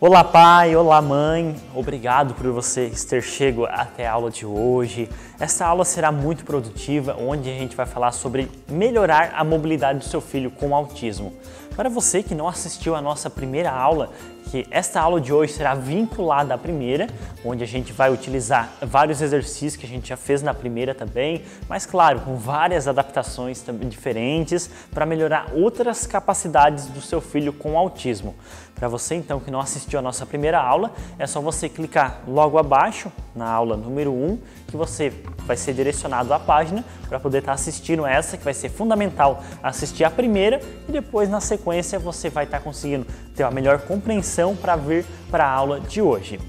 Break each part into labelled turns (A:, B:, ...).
A: Olá pai, olá mãe, obrigado por você ter chegado até a aula de hoje. Essa aula será muito produtiva, onde a gente vai falar sobre melhorar a mobilidade do seu filho com autismo. Para você que não assistiu a nossa primeira aula, que esta aula de hoje será vinculada à primeira, onde a gente vai utilizar vários exercícios que a gente já fez na primeira também, mas claro, com várias adaptações também diferentes para melhorar outras capacidades do seu filho com autismo. Para você então que não assistiu a nossa primeira aula, é só você clicar logo abaixo na aula número 1, que você vai ser direcionado à página para poder estar assistindo essa, que vai ser fundamental assistir a primeira e depois na sequência você vai estar conseguindo ter uma melhor compreensão para vir para a aula de hoje.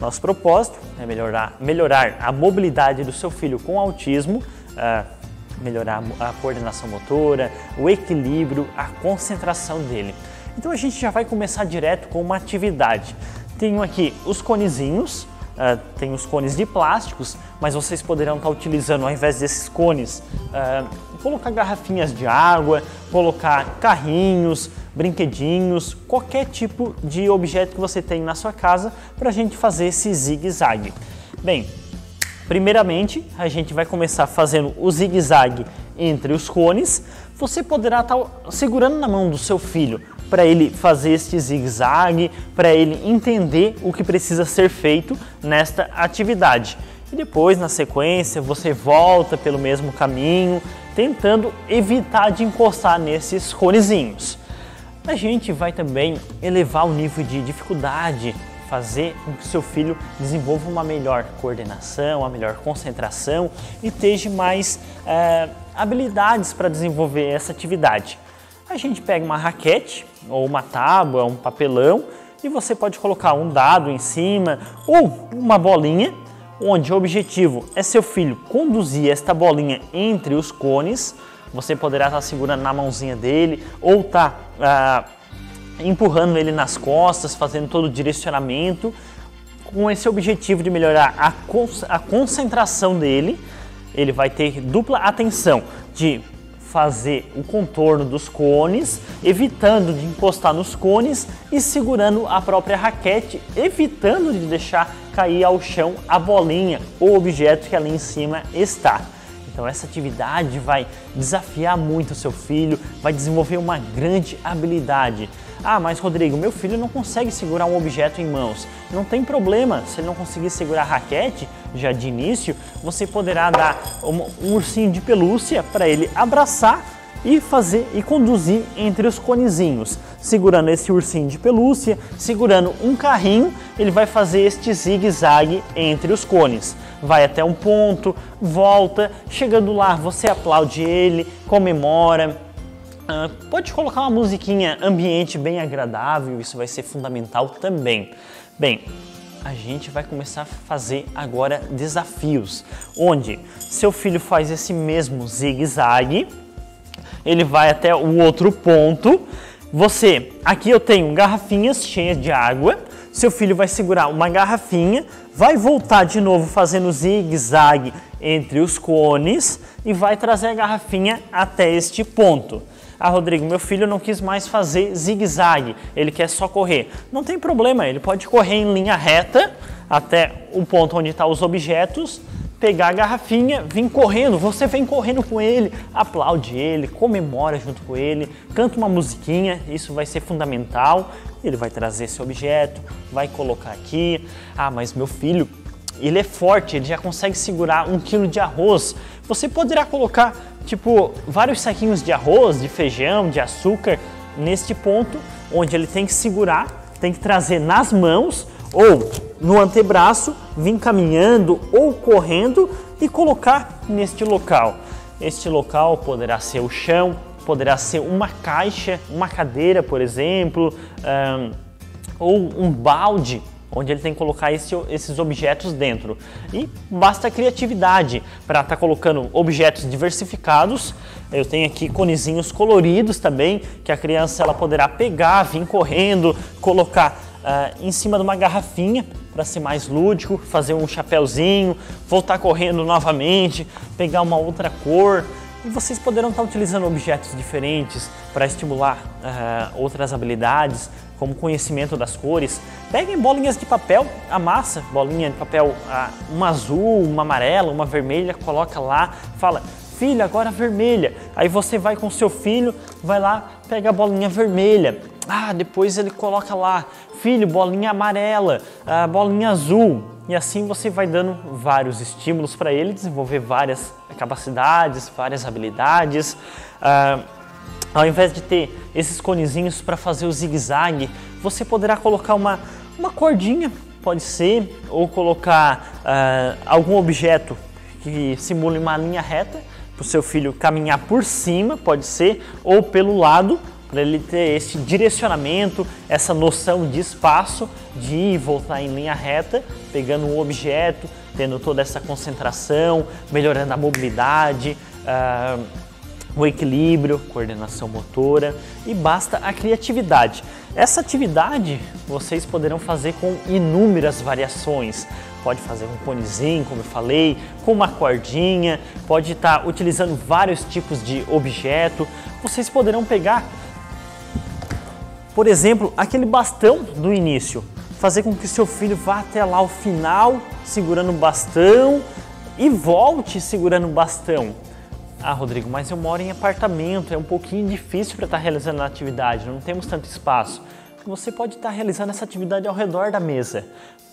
A: Nosso propósito é melhorar a mobilidade do seu filho com autismo, melhorar a coordenação motora, o equilíbrio, a concentração dele. Então a gente já vai começar direto com uma atividade. Tenho aqui os conezinhos, tem os cones de plásticos, mas vocês poderão estar utilizando, ao invés desses cones, colocar garrafinhas de água, colocar carrinhos, brinquedinhos, qualquer tipo de objeto que você tem na sua casa para a gente fazer esse zigue-zague. Bem, primeiramente a gente vai começar fazendo o zigue-zague entre os cones. Você poderá estar segurando na mão do seu filho para ele fazer este zigue-zague, para ele entender o que precisa ser feito nesta atividade. E depois, na sequência, você volta pelo mesmo caminho, tentando evitar de encostar nesses conezinhos. A gente vai também elevar o nível de dificuldade, fazer com que seu filho desenvolva uma melhor coordenação, uma melhor concentração e tenha mais habilidades para desenvolver essa atividade. A gente pega uma raquete ou uma tábua, um papelão e você pode colocar um dado em cima ou uma bolinha, onde o objetivo é seu filho conduzir esta bolinha entre os cones. Você poderá estar segurando na mãozinha dele ou empurrando ele nas costas, fazendo todo o direcionamento, com esse objetivo de melhorar a concentração dele. Ele vai ter dupla atenção de fazer o contorno dos cones, evitando de encostar nos cones e segurando a própria raquete, evitando de deixar cair ao chão a bolinha ou objeto que ali em cima está. Então essa atividade vai desafiar muito o seu filho, vai desenvolver uma grande habilidade. Ah, mas Rodrigo, meu filho não consegue segurar um objeto em mãos. Não tem problema, se ele não conseguir segurar a raquete, já de início, você poderá dar um ursinho de pelúcia para ele abraçar e fazer e conduzir entre os conezinhos. Segurando esse ursinho de pelúcia, segurando um carrinho, ele vai fazer este zigue-zague entre os cones. Vai até um ponto, volta, chegando lá você aplaude ele, comemora. Pode colocar uma musiquinha ambiente bem agradável, isso vai ser fundamental também. Bem, a gente vai começar a fazer agora desafios, onde seu filho faz esse mesmo zigue-zague, ele vai até o outro ponto. Aqui eu tenho garrafinhas cheias de água, seu filho vai segurar uma garrafinha, vai voltar de novo fazendo zigue-zague entre os cones e vai trazer a garrafinha até este ponto. Ah, Rodrigo, meu filho não quis mais fazer zigue-zague, ele quer só correr. Não tem problema, ele pode correr em linha reta até o ponto onde estão os objetos, pegar a garrafinha, vir correndo, você vem correndo com ele, aplaude ele, comemora junto com ele, canta uma musiquinha, isso vai ser fundamental. Ele vai trazer esse objeto, vai colocar aqui. Ah, mas meu filho, ele é forte, ele já consegue segurar 1 quilo de arroz. Você poderá colocar, vários saquinhos de arroz, de feijão, de açúcar, neste ponto, onde ele tem que segurar, tem que trazer nas mãos ou no antebraço, vir caminhando ou correndo e colocar neste local. Este local poderá ser o chão, poderá ser uma caixa, uma cadeira, por exemplo, ou um balde, onde ele tem que colocar esses objetos dentro. E basta criatividade para estar colocando objetos diversificados. Eu tenho aqui conezinhos coloridos também, que a criança ela poderá pegar, vir correndo, colocar em cima de uma garrafinha para ser mais lúdico, fazer um chapéuzinho, voltar correndo novamente, pegar uma outra cor. E vocês poderão estar utilizando objetos diferentes para estimular outras habilidades, como conhecimento das cores. Peguem bolinhas de papel, amassa bolinha de papel, uma azul, uma amarela, uma vermelha, coloca lá, fala: filho, agora vermelha. Aí você vai com seu filho, vai lá, pega a bolinha vermelha. Depois ele coloca lá: filho, bolinha amarela, bolinha azul. E assim você vai dando vários estímulos para ele desenvolver várias capacidades, várias habilidades. Ao invés de ter esses conezinhos para fazer o zigue-zague, você poderá colocar uma cordinha, pode ser, ou colocar algum objeto que simule uma linha reta, para o seu filho caminhar por cima, pode ser, ou pelo lado, para ele ter esse direcionamento, essa noção de espaço, de ir e voltar em linha reta, pegando um objeto, tendo toda essa concentração, melhorando a mobilidade, o equilíbrio, coordenação motora, e basta a criatividade. Essa atividade vocês poderão fazer com inúmeras variações. Pode fazer um conezinho, como eu falei, com uma cordinha, pode estar utilizando vários tipos de objeto. Vocês poderão pegar, por exemplo, aquele bastão do início, fazer com que seu filho vá até lá ao final segurando o bastão e volte segurando o bastão. Rodrigo, mas eu moro em apartamento, é um pouquinho difícil para estar realizando a atividade, não temos tanto espaço. Você pode estar realizando essa atividade ao redor da mesa,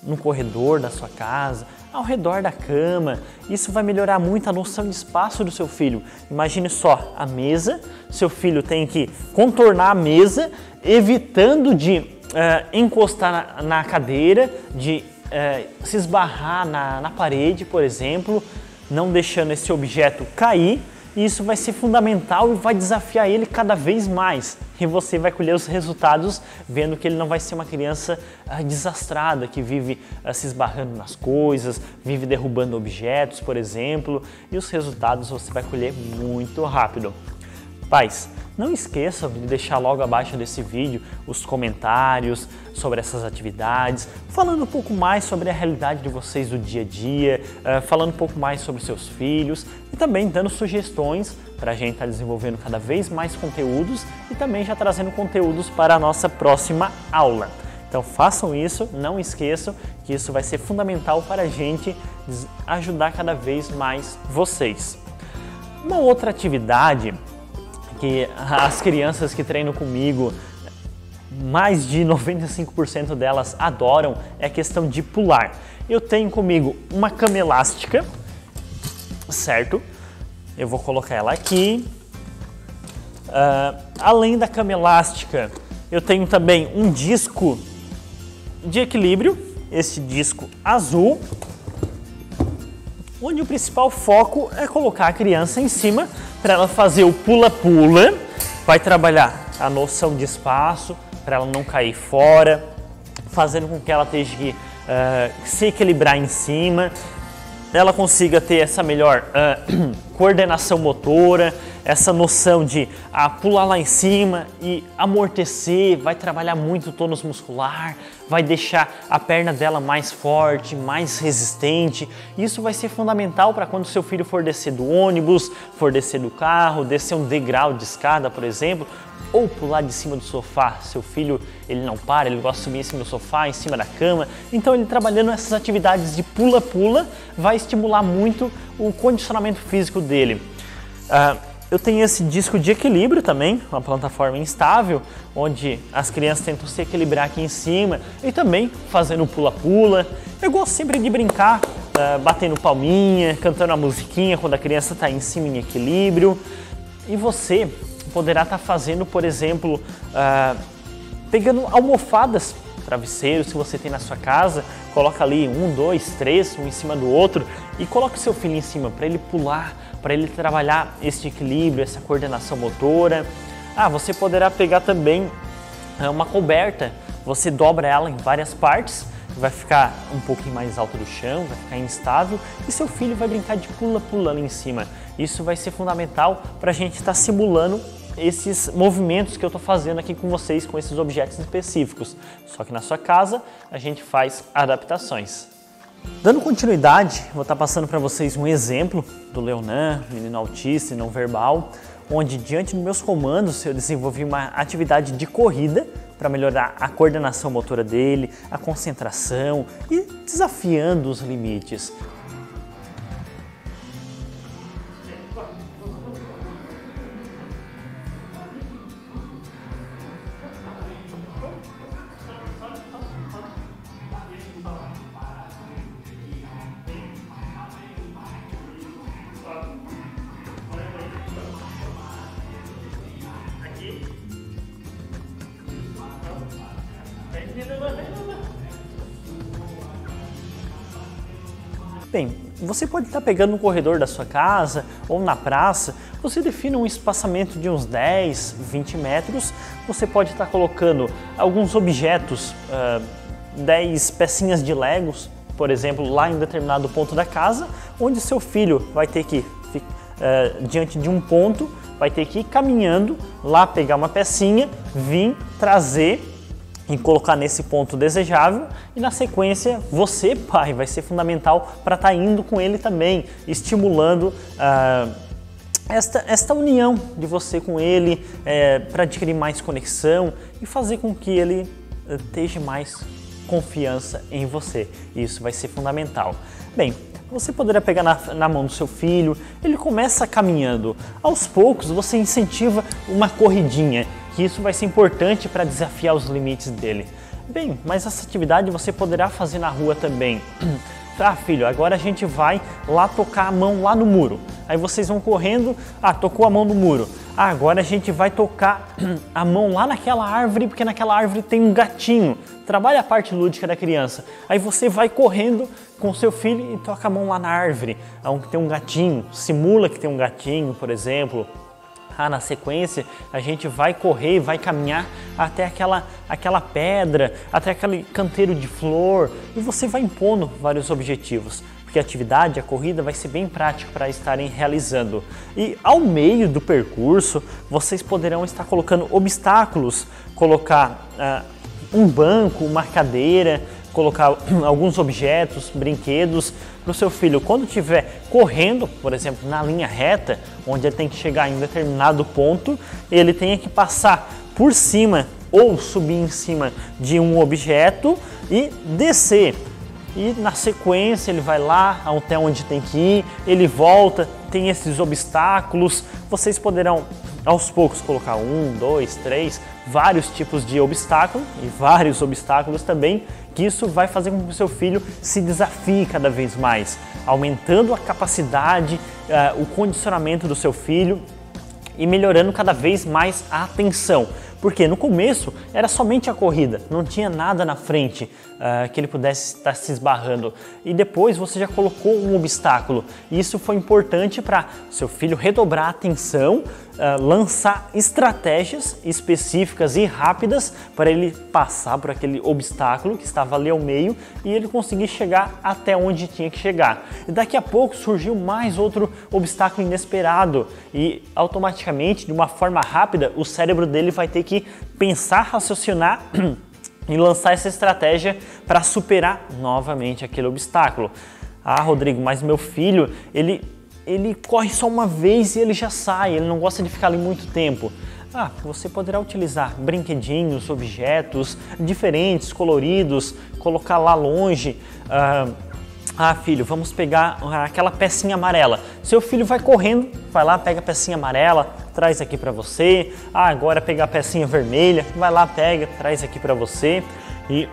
A: no corredor da sua casa, ao redor da cama. Isso vai melhorar muito a noção de espaço do seu filho. Imagine só, a mesa, seu filho tem que contornar a mesa, evitando de encostar na cadeira, de se esbarrar na parede, por exemplo, não deixando esse objeto cair. E isso vai ser fundamental e vai desafiar ele cada vez mais. E você vai colher os resultados vendo que ele não vai ser uma criança desastrada, que vive se esbarrando nas coisas, vive derrubando objetos, por exemplo. E os resultados você vai colher muito rápido. Pais, não esqueçam de deixar logo abaixo desse vídeo os comentários sobre essas atividades, falando um pouco mais sobre a realidade de vocês do dia a dia, falando um pouco mais sobre seus filhos e também dando sugestões para a gente estar desenvolvendo cada vez mais conteúdos e também já trazendo conteúdos para a nossa próxima aula. Então façam isso, não esqueçam que isso vai ser fundamental para a gente ajudar cada vez mais vocês. Uma outra atividade que as crianças que treinam comigo, mais de 95% delas adoram, é a questão de pular. Eu tenho comigo uma cama elástica, certo? Eu vou colocar ela aqui. Além da cama elástica, eu tenho também um disco de equilíbrio, esse disco azul, onde o principal foco é colocar a criança em cima para ela fazer o pula-pula. Vai trabalhar a noção de espaço para ela não cair fora, fazendo com que ela tenha que se equilibrar em cima, ela consiga ter essa melhor coordenação motora, essa noção de pular lá em cima e amortecer, vai trabalhar muito o tônus muscular, vai deixar a perna dela mais forte, mais resistente. Isso vai ser fundamental para quando seu filho for descer do ônibus, for descer do carro, descer um degrau de escada, por exemplo, ou pular de cima do sofá. Seu filho, ele não para, ele gosta de subir em cima do sofá, em cima da cama. Então ele trabalhando essas atividades de pula-pula vai estimular muito o condicionamento físico dele. Eu tenho esse disco de equilíbrio também, uma plataforma instável, onde as crianças tentam se equilibrar aqui em cima e também fazendo pula-pula. Eu gosto sempre de brincar, batendo palminha, cantando a musiquinha quando a criança está em cima em equilíbrio. E você poderá estar fazendo, por exemplo, pegando almofadas, travesseiros, se você tem na sua casa, coloca ali 1, 2, 3, um em cima do outro e coloca o seu filho em cima para ele pular, para ele trabalhar esse equilíbrio, essa coordenação motora. Você poderá pegar também uma coberta, você dobra ela em várias partes, vai ficar um pouquinho mais alto do chão, vai ficar instável e seu filho vai brincar de pula-pula ali em cima. Isso vai ser fundamental para a gente estar simulando esses movimentos que eu estou fazendo aqui com vocês, com esses objetos específicos. Só que na sua casa a gente faz adaptações. Dando continuidade, vou estar passando para vocês um exemplo do Leonan, menino autista e não verbal, onde diante dos meus comandos eu desenvolvi uma atividade de corrida para melhorar a coordenação motora dele, a concentração e desafiando os limites. Bem, você pode estar pegando no corredor da sua casa ou na praça, você define um espaçamento de uns 10, 20 metros, você pode estar colocando alguns objetos, 10 pecinhas de Legos, por exemplo, lá em determinado ponto da casa, onde seu filho vai ter que, diante de um ponto, vai ter que ir caminhando lá, pegar uma pecinha, vir, trazer e colocar nesse ponto desejável e na sequência você, pai, vai ser fundamental para estar indo com ele também, estimulando esta união de você com ele para adquirir mais conexão e fazer com que ele esteja mais confiança em você. Isso vai ser fundamental. Bem, você poderá pegar na mão do seu filho, ele começa caminhando. Aos poucos você incentiva uma corridinha, que isso vai ser importante para desafiar os limites dele. Bem, mas essa atividade você poderá fazer na rua também. Ah, filho, agora a gente vai lá tocar a mão lá no muro. Aí vocês vão correndo, tocou a mão no muro. Agora a gente vai tocar a mão lá naquela árvore, porque naquela árvore tem um gatinho. Trabalha a parte lúdica da criança. Aí você vai correndo com o seu filho e toca a mão lá na árvore, onde tem um gatinho. Simula que tem um gatinho, por exemplo. Na sequência, a gente vai correr, vai caminhar até aquela pedra, até aquele canteiro de flor e você vai impondo vários objetivos, porque a atividade, a corrida vai ser bem prática para estarem realizando. E ao meio do percurso, vocês poderão estar colocando obstáculos, colocar um banco, uma cadeira, colocar alguns objetos, brinquedos para o seu filho. Quando estiver correndo, por exemplo, na linha reta, onde ele tem que chegar em um determinado ponto, ele tenha que passar por cima ou subir em cima de um objeto e descer. E na sequência ele vai lá até onde tem que ir, ele volta, tem esses obstáculos. Vocês poderão aos poucos colocar 1, 2, 3, vários tipos de obstáculos e vários obstáculos também, que isso vai fazer com que o seu filho se desafie cada vez mais, aumentando a capacidade, o condicionamento do seu filho e melhorando cada vez mais a atenção. Porque no começo era somente a corrida, não tinha nada na frente que ele pudesse estar se esbarrando. E depois você já colocou um obstáculo. E isso foi importante para seu filho redobrar a atenção, lançar estratégias específicas e rápidas para ele passar por aquele obstáculo que estava ali ao meio e ele conseguir chegar até onde tinha que chegar. E daqui a pouco surgiu mais outro obstáculo inesperado e automaticamente, de uma forma rápida, o cérebro dele vai ter que pensar, raciocinar e lançar essa estratégia para superar novamente aquele obstáculo. Rodrigo, mas meu filho, ele corre só uma vez e ele já sai, ele não gosta de ficar ali muito tempo. Você poderá utilizar brinquedinhos, objetos diferentes, coloridos, colocar lá longe. Filho, vamos pegar aquela pecinha amarela. Seu filho vai correndo, vai lá, pega a pecinha amarela, traz aqui para você. Agora pegar a pecinha vermelha, vai lá, pega, traz aqui para você. E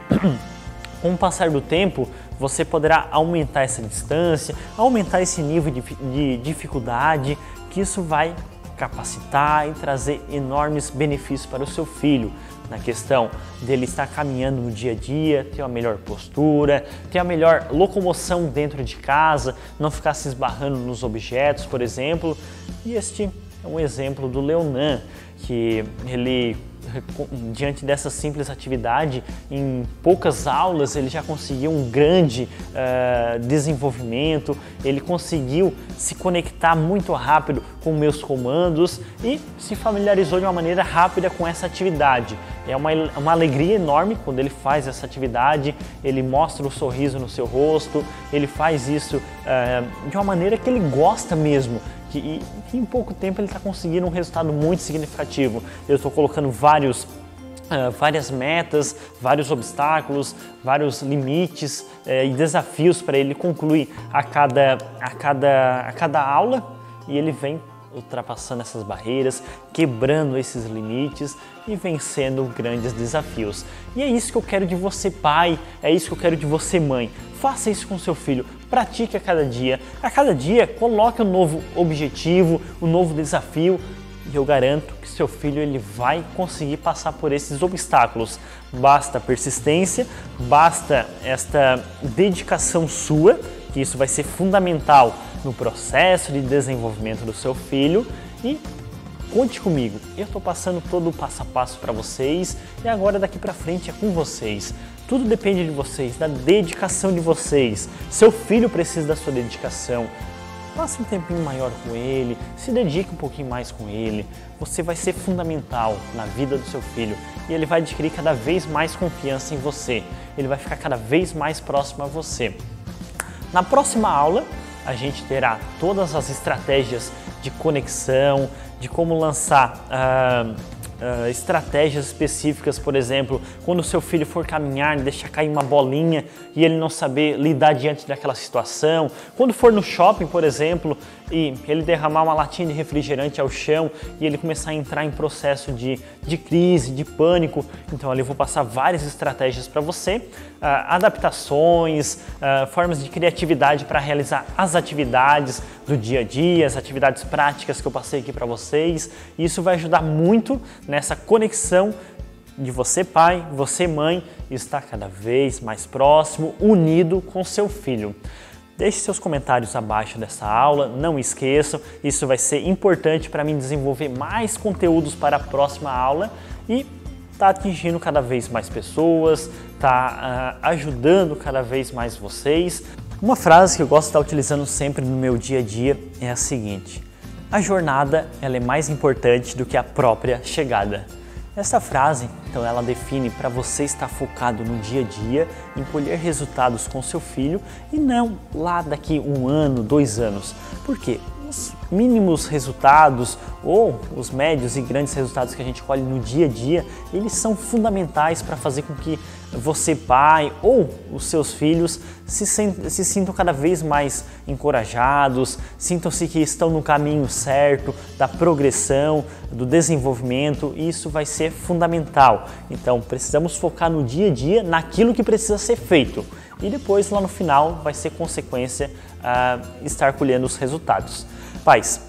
A: com o passar do tempo, você poderá aumentar essa distância, aumentar esse nível de dificuldade, que isso vai capacitar e trazer enormes benefícios para o seu filho, na questão dele estar caminhando no dia a dia, ter uma melhor postura, ter a melhor locomoção dentro de casa, não ficar se esbarrando nos objetos, por exemplo. E este é um exemplo do Leonan, que ele diante dessa simples atividade, em poucas aulas ele já conseguiu um grande desenvolvimento, ele conseguiu se conectar muito rápido com meus comandos e se familiarizou de uma maneira rápida com essa atividade. É uma alegria enorme quando ele faz essa atividade, ele mostra o sorriso no seu rosto, ele faz isso de uma maneira que ele gosta mesmo. E em pouco tempo ele está conseguindo um resultado muito significativo. Eu estou colocando várias metas, vários obstáculos, vários limites e desafios para ele concluir a cada aula, e ele vem ultrapassando essas barreiras, quebrando esses limites e vencendo grandes desafios. E é isso que eu quero de você, pai, é isso que eu quero de você, mãe. Faça isso com seu filho, pratique a cada dia. A cada dia, coloque um novo objetivo, um novo desafio, e eu garanto que seu filho ele vai conseguir passar por esses obstáculos. Basta persistência, basta esta dedicação sua, que isso vai ser fundamental no processo de desenvolvimento do seu filho, e conte comigo, eu estou passando todo o passo a passo para vocês e agora daqui para frente é com vocês. Tudo depende de vocês, da dedicação de vocês. Seu filho precisa da sua dedicação. Passe um tempinho maior com ele, se dedique um pouquinho mais com ele. Você vai ser fundamental na vida do seu filho e ele vai adquirir cada vez mais confiança em você. Ele vai ficar cada vez mais próximo a você. Na próxima aula, a gente terá todas as estratégias de conexão, de como lançar estratégias específicas, por exemplo, quando o seu filho for caminhar, deixar cair uma bolinha e ele não saber lidar diante daquela situação, quando for no shopping, por exemplo, e ele derramar uma latinha de refrigerante ao chão e ele começar a entrar em processo de crise, de pânico. Então ali eu vou passar várias estratégias para você, adaptações, formas de criatividade para realizar as atividades do dia a dia, as atividades práticas que eu passei aqui para vocês. E isso vai ajudar muito nessa conexão de você, pai, você, mãe, estar cada vez mais próximo, unido com seu filho. Deixe seus comentários abaixo dessa aula, não esqueçam, isso vai ser importante para mim desenvolver mais conteúdos para a próxima aula e tá atingindo cada vez mais pessoas, tá ajudando cada vez mais vocês. Uma frase que eu gosto de estar utilizando sempre no meu dia a dia é a seguinte: a jornada ela é mais importante do que a própria chegada. Essa frase, então, ela define para você estar focado no dia a dia, em colher resultados com seu filho e não lá daqui 1 ano, 2 anos. Por quê? Os mínimos resultados ou os médios e grandes resultados que a gente colhe no dia a dia, eles são fundamentais para fazer com que você, pai, ou os seus filhos se sintam cada vez mais encorajados, sintam-se que estão no caminho certo da progressão, do desenvolvimento, e isso vai ser fundamental. Então, precisamos focar no dia a dia, naquilo que precisa ser feito. E depois, lá no final, vai ser consequência estar colhendo os resultados. Pais,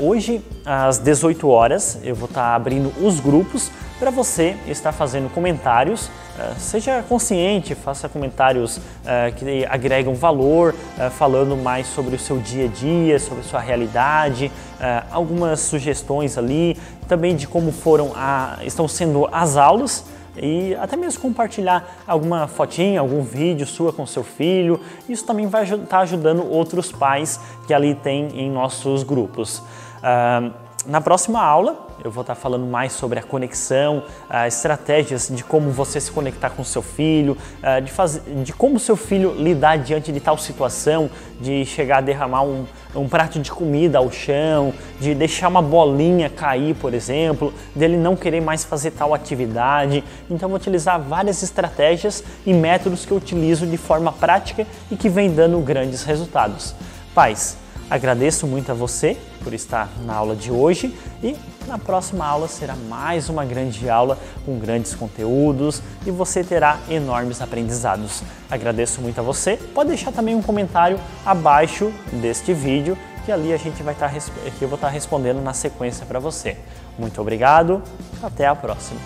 A: hoje às 18 horas eu vou estar abrindo os grupos para você estar fazendo comentários. Seja consciente, faça comentários que agregam valor, falando mais sobre o seu dia a dia, sobre a sua realidade, algumas sugestões ali, também de como estão sendo as aulas. E até mesmo compartilhar alguma fotinha, algum vídeo sua com seu filho. Isso também vai estar ajudando outros pais que ali tem em nossos grupos. Na próxima aula eu vou estar falando mais sobre a conexão, estratégias de como você se conectar com seu filho, de como seu filho lidar diante de tal situação, de chegar a derramar um prato de comida ao chão, de deixar uma bolinha cair, por exemplo, dele não querer mais fazer tal atividade. Então vou utilizar várias estratégias e métodos que eu utilizo de forma prática e que vem dando grandes resultados. Pais, agradeço muito a você por estar na aula de hoje e na próxima aula será mais uma grande aula com grandes conteúdos e você terá enormes aprendizados. Agradeço muito a você. Pode deixar também um comentário abaixo deste vídeo que ali eu vou estar respondendo na sequência para você. Muito obrigado, até a próxima.